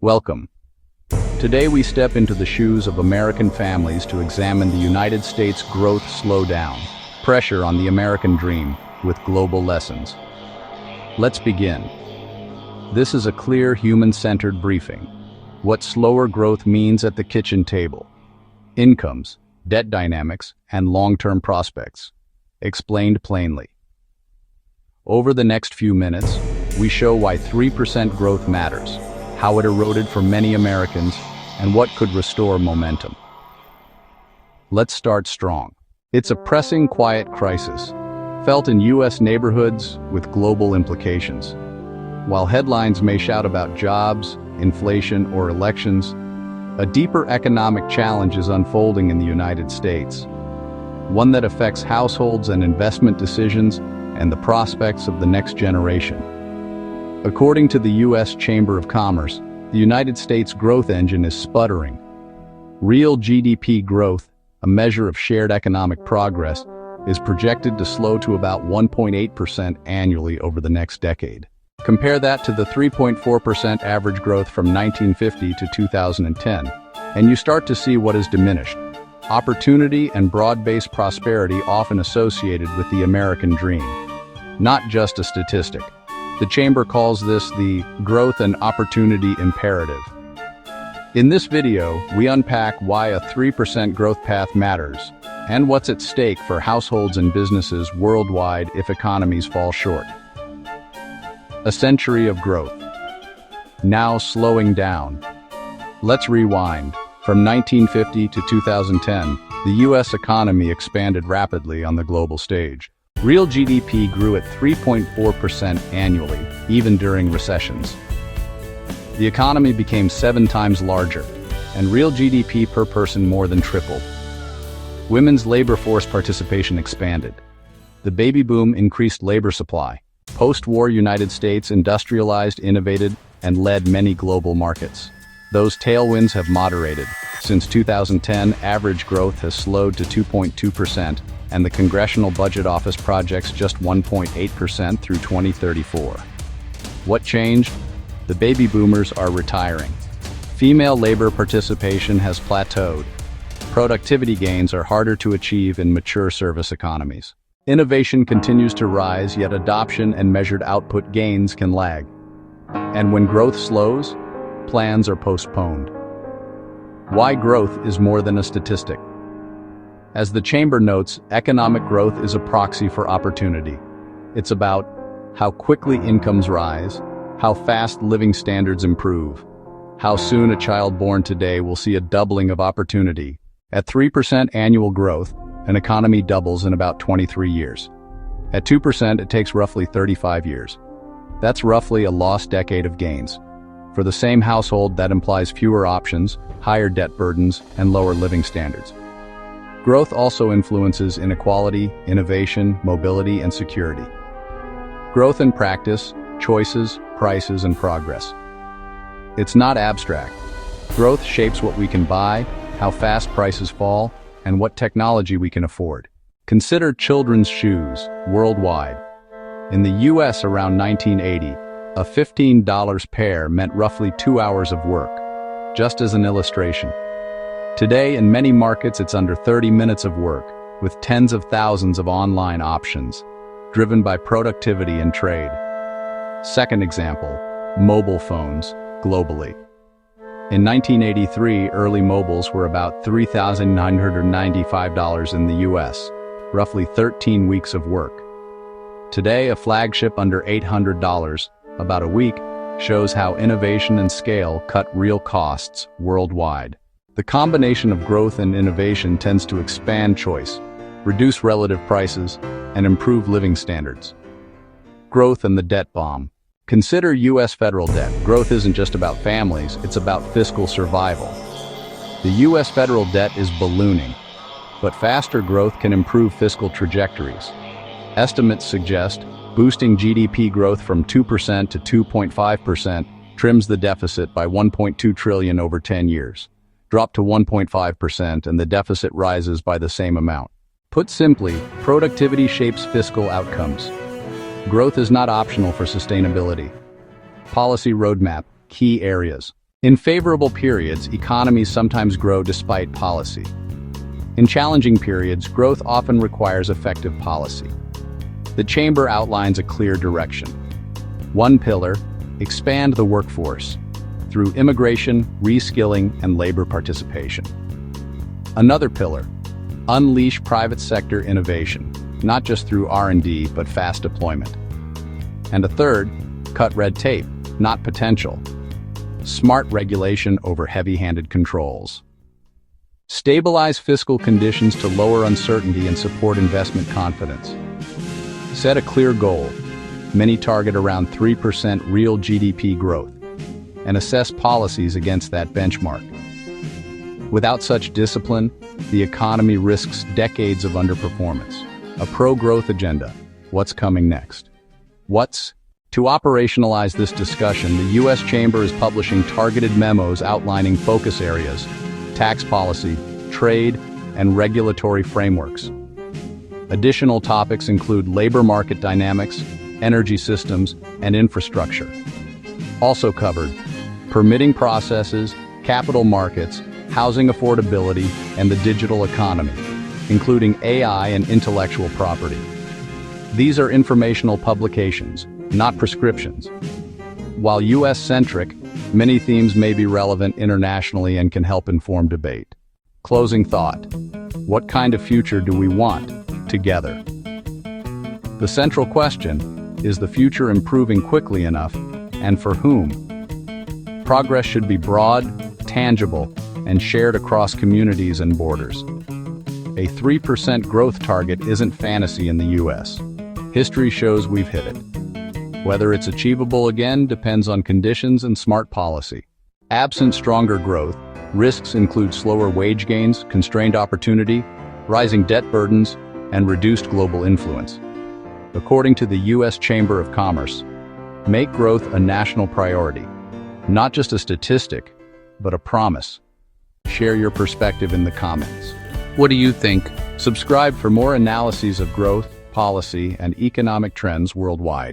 Welcome. Today we step into the shoes of American families to examine the United States growth slowdown, pressure on the American dream, with global lessons. Let's begin. This is a clear, human-centered briefing. What slower growth means at the kitchen table. Incomes, debt dynamics, and long-term prospects. Explained plainly. Over the next few minutes, we show why 3% growth matters, how it eroded for many Americans, and what could restore momentum. Let's start strong. It's a pressing, quiet crisis, felt in U.S. neighborhoods with global implications. While headlines may shout about jobs, inflation, or elections, a deeper economic challenge is unfolding in the United States, one that affects households and investment decisions and the prospects of the next generation. According to the U.S. Chamber of Commerce, the United States growth engine is sputtering. Real GDP growth, a measure of shared economic progress, is projected to slow to about 1.8% annually over the next decade. Compare that to the 3.4% average growth from 1950 to 2010, and you start to see what is diminished. Opportunity and broad-based prosperity often associated with the American dream. Not just a statistic. The Chamber calls this the growth and opportunity imperative. In this video, we unpack why a 3% growth path matters and what's at stake for households and businesses worldwide if economies fall short. A century of growth. Now slowing down. Let's rewind. From 1950 to 2010, the U.S. economy expanded rapidly on the global stage. Real GDP grew at 3.4% annually, even during recessions. The economy became 7 times larger, and real GDP per person more than tripled. Women's labor force participation expanded. The baby boom increased labor supply. Post-war United States industrialized, innovated, and led many global markets. Those tailwinds have moderated. Since 2010, average growth has slowed to 2.2%, and the Congressional Budget Office projects just 1.8% through 2034. What changed? The baby boomers are retiring. Female labor participation has plateaued. Productivity gains are harder to achieve in mature service economies. Innovation continues to rise, yet adoption and measured output gains can lag. And when growth slows, plans are postponed. Why growth is more than a statistic. As the Chamber notes, economic growth is a proxy for opportunity. It's about how quickly incomes rise, how fast living standards improve, how soon a child born today will see a doubling of opportunity. At 3% annual growth, an economy doubles in about 23 years. At 2%, it takes roughly 35 years. That's roughly a lost decade of gains. For the same household, that implies fewer options, higher debt burdens, and lower living standards. Growth also influences inequality, innovation, mobility, and security. Growth in practice, choices, prices, and progress. It's not abstract. Growth shapes what we can buy, how fast prices fall, and what technology we can afford. Consider children's shoes worldwide. In the U.S. around 1980, a $15 pair meant roughly 2 hours of work, just as an illustration. Today, in many markets, it's under 30 minutes of work, with tens of thousands of online options, driven by productivity and trade. Second example, mobile phones, globally. In 1983, early mobiles were about $3,995 in the U.S., roughly 13 weeks of work. Today, a flagship under $800, about a week, shows how innovation and scale cut real costs worldwide. The combination of growth and innovation tends to expand choice, reduce relative prices, and improve living standards. Growth and the debt bomb. Consider U.S. federal debt. Growth isn't just about families, it's about fiscal survival. The U.S. federal debt is ballooning, but faster growth can improve fiscal trajectories. Estimates suggest boosting GDP growth from 2% to 2.5% trims the deficit by $1.2 trillion over 10 years. Drop to 1.5% and the deficit rises by the same amount. Put simply, productivity shapes fiscal outcomes. Growth is not optional for sustainability. Policy roadmap, key areas. In favorable periods, economies sometimes grow despite policy. In challenging periods, growth often requires effective policy. The Chamber outlines a clear direction. One pillar, expand the workforce through immigration, reskilling, and labor participation. Another pillar, unleash private sector innovation, not just through R&D, but fast deployment. And a third, cut red tape, not potential. Smart regulation over heavy-handed controls. Stabilize fiscal conditions to lower uncertainty and support investment confidence. Set a clear goal. Many target around 3% real GDP growth, and assess policies against that benchmark. Without such discipline, the economy risks decades of underperformance. A pro-growth agenda. What's coming next? To operationalize this discussion, the U.S. Chamber is publishing targeted memos outlining focus areas, tax policy, trade, and regulatory frameworks. Additional topics include labor market dynamics, energy systems, and infrastructure. Also covered, permitting processes, capital markets, housing affordability, and the digital economy, including AI and intellectual property. These are informational publications, not prescriptions. While U.S.-centric, many themes may be relevant internationally and can help inform debate. Closing thought. What kind of future do we want, together? The central question, is the future improving quickly enough, and for whom? Progress should be broad, tangible, and shared across communities and borders. A 3% growth target isn't fantasy in the U.S. History shows we've hit it. Whether it's achievable again depends on conditions and smart policy. Absent stronger growth, risks include slower wage gains, constrained opportunity, rising debt burdens, and reduced global influence. According to the U.S. Chamber of Commerce, make growth a national priority, not just a statistic, but a promise. Share your perspective in the comments. What do you think? Subscribe for more analyses of growth, policy, and economic trends worldwide.